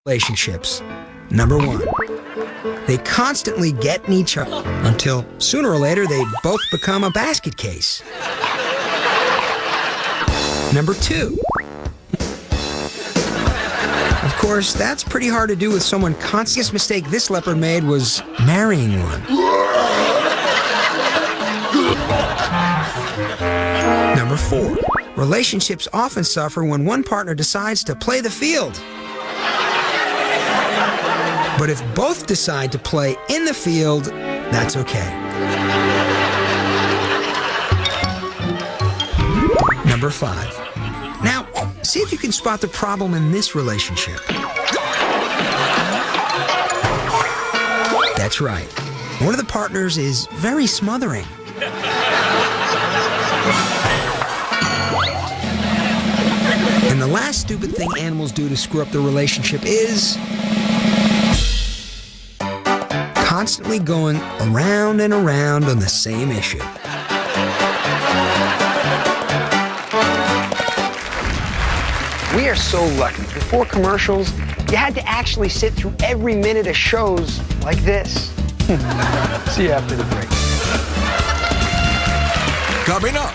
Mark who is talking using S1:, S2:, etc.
S1: relationships. Number 1, they constantly get in each other until sooner or later they both become a basket case. Number 2, of course, that's pretty hard to do with someone constantly. The biggest mistake this leopard made was marrying one. Number 4, relationships often suffer when one partner decides to play the field. But if both decide to play in the field, that's okay. Number 5. Now, see if you can spot the problem in this relationship. That's right. One of the partners is very smothering. And the last stupid thing animals do to screw up their relationship is constantly going around and around on the same issue. We are so lucky. Before commercials, you had to actually sit through every minute of shows like this. See you after the break.
S2: Coming up